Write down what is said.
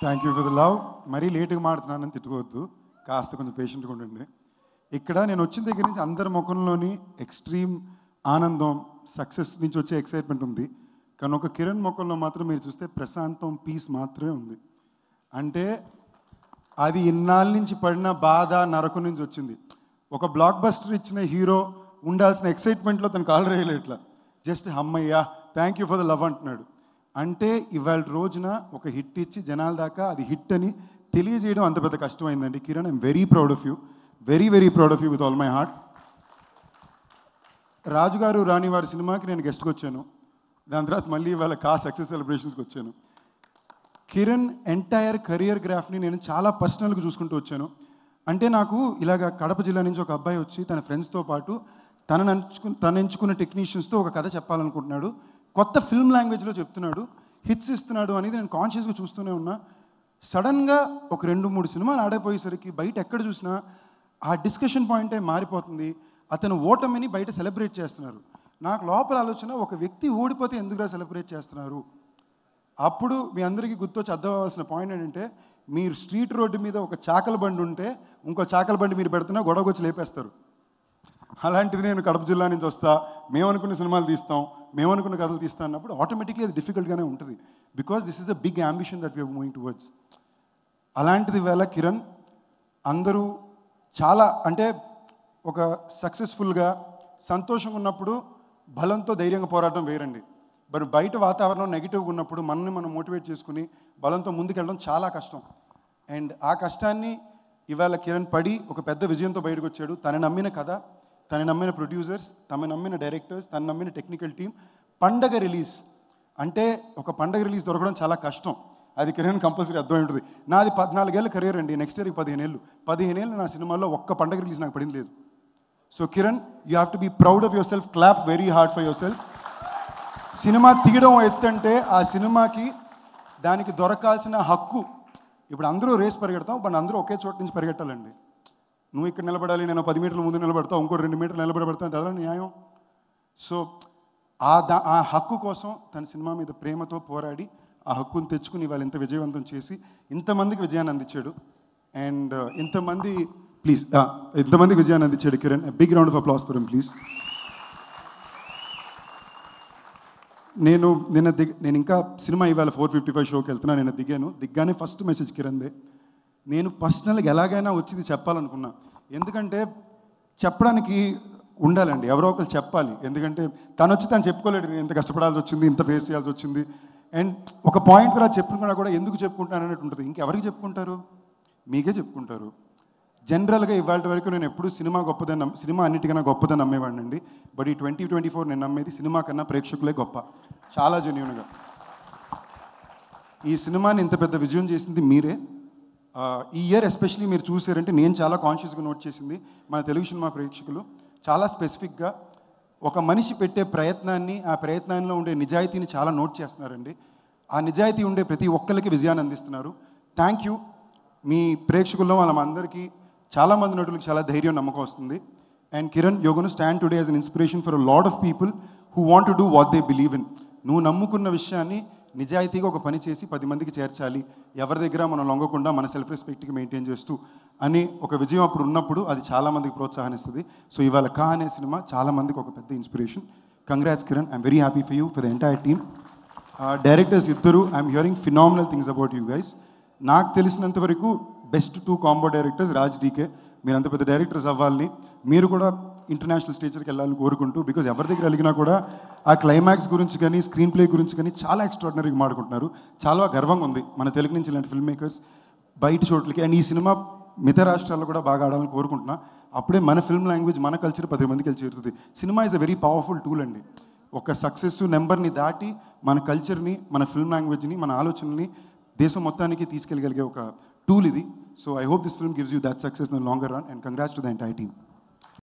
Thank you for the love. మరీ లేట్గా మాడుతున్నానని తిట్టుకోవద్దు, కాస్త కొంచెం పేషెంట్గా ఉండండి. ఇక్కడ నేను వచ్చిన దగ్గర నుంచి అందరి ముఖంలోని ఎక్స్ట్రీమ్ ఆనందం, సక్సెస్ నుంచి వచ్చే ఎక్సైట్మెంట్ ఉంది. కానీ ఒక కిరణ్ ముఖంలో మాత్రం మీరు చూస్తే ప్రశాంతం, పీస్ మాత్రమే ఉంది. అంటే అది ఇన్నాళ్ళ నుంచి పడిన బాధ, నరకం నుంచి వచ్చింది. ఒక బ్లాక్ బస్టర్ ఇచ్చిన హీరో ఉండాల్సిన ఎక్సైట్మెంట్లో తను కాల్ రేయలేట్లా, జస్ట్ అమ్మయ్యా thank you for the love అంటున్నాడు. అంటే ఇవాళ రోజున ఒక హిట్ ఇచ్చి జనాల దాకా అది హిట్ అని తెలియజేయడం అంత పెద్ద కష్టమైందండి. Kiran, I'm very proud of you, very very proud of you with all my heart. రాజుగారు రాణి వారి సినిమాకి నేను గెస్ట్కి వచ్చాను, దాని తర్వాత మళ్ళీ ఇవాళ సక్సెస్ సెలబ్రేషన్స్కి వచ్చాను. కిరణ్ ఎంటైర్ కెరియర్ గ్రాఫ్ని నేను చాలా పర్సనల్గా చూసుకుంటూ వచ్చాను. అంటే నాకు ఇలాగ కడప జిల్లా నుంచి ఒక అబ్బాయి వచ్చి తన ఫ్రెండ్స్తో పాటు తను ఎంచుకున్న టెక్నీషియన్స్తో ఒక కథ చెప్పాలనుకుంటున్నాడు, కొత్త ఫిల్మ్ లాంగ్వేజ్లో చెప్తున్నాడు, హిట్స్ ఇస్తున్నాడు అనేది నేను కాన్షియస్గా చూస్తూనే ఉన్నా. సడన్గా ఒక 2-3 సినిమాలు ఆడైపోయేసరికి బయట ఎక్కడ చూసినా ఆ డిస్కషన్ పాయింటే మారిపోతుంది. అతను ఓటమిని బయట సెలబ్రేట్ చేస్తున్నారు. నాకు లోపల ఆలోచన, ఒక వ్యక్తి ఓడిపోతే ఎందుకురా సెలబ్రేట్ చేస్తున్నారు? అప్పుడు మీ అందరికీ గుర్తొచ్చి అర్థం అవ్వాల్సిన పాయింట్ ఏంటంటే, మీరు స్ట్రీట్ రోడ్డు మీద ఒక చాకల బండి ఉంటే ఇంకో చాకల బండి మీరు పెడుతున్నా గొడవకు వచ్చి లేపేస్తారు. అలాంటిది నేను కడప జిల్లా నుంచి వస్తా, మేమనుకున్న సినిమాలు తీస్తాం, మేమనుకున్న కథలు తీస్తాం అన్నప్పుడు ఆటోమేటిక్లీ అది డిఫికల్ట్గానే ఉంటుంది. Because this is a big ambition that we are moving towards. అలాంటిది వేళ కిరణ్ అందరూ చాలా అంటే ఒక సక్సెస్ఫుల్గా సంతోషంగా ఉన్నప్పుడు బలంతో ధైర్యంగా పోరాటం వేరండి. మరి బయట వాతావరణం నెగిటివ్గా ఉన్నప్పుడు మనల్ని మనం మోటివేట్ చేసుకుని బలంతో ముందుకెళ్ళడం చాలా కష్టం. అండ్ ఆ కష్టాన్ని ఇవాళ కిరణ్ పడి ఒక పెద్ద విజయంతో బయటకు వచ్చాడు. తను నమ్మిన కథ, తను నమ్మిన ప్రొడ్యూసర్స్, తను నమ్మిన డైరెక్టర్స్, తను నమ్మిన టెక్నికల్ టీమ్. పండగ రిలీజ్ అంటే ఒక పండగ రిలీజ్ దొరకడం చాలా కష్టం, అది కిరణ్ కంపల్సరీ అర్థమై ఉంటుంది. నాది 14 ఏళ్ళ కెరీర్ అండి, నెక్స్ట్ ఇయర్కి 15 ఏళ్ళు. 15 ఏళ్ళు నా సినిమాల్లో ఒక్క పండగ రిలీజ్ నాకు పడింది లేదు. So Kiran, you have to be proud of yourself, clap very hard for yourself. Cinema తీయడం ఎత్తంటే ఆ సినిమాకి దానికి దొరకాల్సిన హక్కు. ఇప్పుడు అందరూ రేస్ పరిగెడతాం, బట్ అందరూ ఒకే చోట నుంచి పరిగెట్టాలండి. నువ్వు ఇక్కడ నిలబడాలి, నేను 10 మీటర్ల ముందు నిలబడతావు, ఇంకో 2 మీటర్లు నిలబడబడతాను, అదే న్యాయం. సో ఆ హక్కు కోసం తన సినిమా మీద ప్రేమతో పోరాడి ఆ హక్కును తెచ్చుకుని వాళ్ళు ఇంత విజయవంతం చేసి ఇంతమందికి విజయాన్ని అందించాడు. అండ్ ఇంతమందికి విజయాన్ని అందించాడు Kiran. Big round of applause for him please. నేను ఇంకా సినిమా ఇవాళ 4:55 షోకి వెళ్తున్నా. నేను దిగ్గానే ఫస్ట్ మెసేజ్ కిరణ్దే. నేను పర్సనల్గా ఎలాగైనా వచ్చింది చెప్పాలనుకున్నా, ఎందుకంటే చెప్పడానికి ఉండాలండి, ఎవరో ఒకరు చెప్పాలి. ఎందుకంటే తను చెప్పుకోలేడు, నేను ఇంత కష్టపడాల్సి వచ్చింది, ఇంత ఫేస్ చేయాల్సి వచ్చింది. అండ్ ఒక పాయింట్ తర్వాత చెప్పుకున్నా కూడా ఎందుకు చెప్పుకుంటాను అన్నట్టు ఉంటుంది. ఇంకెవరికి చెప్పుకుంటారు? మీకే చెప్పుకుంటారు. జనరల్గా ఇవాళ వరకు నేను ఎప్పుడు సినిమా అన్నిటికన్నా గొప్పదని నమ్మేవాడిని అండి. బట్ ఈ 2024 నేను నమ్మేది సినిమా కన్నా ప్రేక్షకులే గొప్ప, చాలా జెన్యూన్గా. ఈ సినిమాని ఇంత పెద్ద విజయం చేసింది మీరే. ఈ ఇయర్ ఎస్పెషలీ మీరు చూసారంటే నేను చాలా కాన్షియస్గా నోట్ చేసింది, మన తెలుగు సినిమా ప్రేక్షకులు చాలా స్పెసిఫిక్గా ఒక మనిషి పెట్టే ప్రయత్నాన్ని, ఆ ప్రయత్నంలో ఉండే నిజాయితీని చాలా నోట్ చేస్తున్నారండి. ఆ నిజాయితీ ఉండే ప్రతి ఒక్కరికి విజయాన్ని అందిస్తున్నారు. Thank you. మీ ప్రేక్షకుల్లో వాళ్ళందరికీ, చాలామంది నటులకు చాలా ధైర్యం, నమ్మకం వస్తుంది. And Kiran, you're going to stand today as an inspiration for a lot of people who want to do what they believe in. నువ్వు నమ్ముకున్న విషయాన్ని నిజాయితీగా ఒక పని చేసి 10 మందికి చేర్చాలి, ఎవరి దగ్గర మనం లొంగకుండా మన సెల్ఫ్ రెస్పెక్ట్కి మెయింటైన్ చేస్తూ అని ఒక విజయం అప్పుడు ఉన్నప్పుడు అది చాలామందికి ప్రోత్సాహాన్నిస్తుంది. సో ఇవాళ అనే సినిమా చాలామందికి ఒక పెద్ద inspiration. Congrats Kiran, I'm very happy for you, for the entire team. Directors ఇద్దరు, I'm hearing phenomenal things about you guys. నాకు తెలిసినంత వరకు best 2 combo directors Raj DK. మీరు అంత పెద్ద డైరెక్టర్స్ అవ్వాలని, మీరు కూడా ఇంటర్నేషనల్ స్టేజ్కి వెళ్ళాలని కోరుకుంటూ, బికాజ్ ఎవరి దగ్గర అలిగినా కూడా ఆ క్లైమాక్స్ గురించి కానీ స్క్రీన్ ప్లే గురించి కానీ చాలా ఎక్స్ట్రాడినరీగా మాట్లాడుకుంటున్నారు. చాలా గర్వంగా ఉంది మన తెలుగు నుంచి ఇలాంటి ఫిల్మ్ మేకర్స్ బయట చోట్లకి. అండ్ ఈ సినిమా మిగతా రాష్ట్రాల్లో కూడా బాగా ఆడాలని కోరుకుంటున్నా. అప్పుడే మన ఫిల్మ్ లాంగ్వేజ్, మన కల్చర్ 10 మందికి వెళ్ళి చేరుతుంది. Cinema is a very powerful tool అండి. ఒక సక్సెస్ నెంబర్ని దాటి మన కల్చర్ని, మన ఫిల్మ్ లాంగ్వేజ్ని, మన ఆలోచనని దేశం మొత్తానికి తీసుకెళ్ళగలిగే ఒక టూల్ ఇది. So I hope this film gives you that success in the longer run, and congrats to the entire team.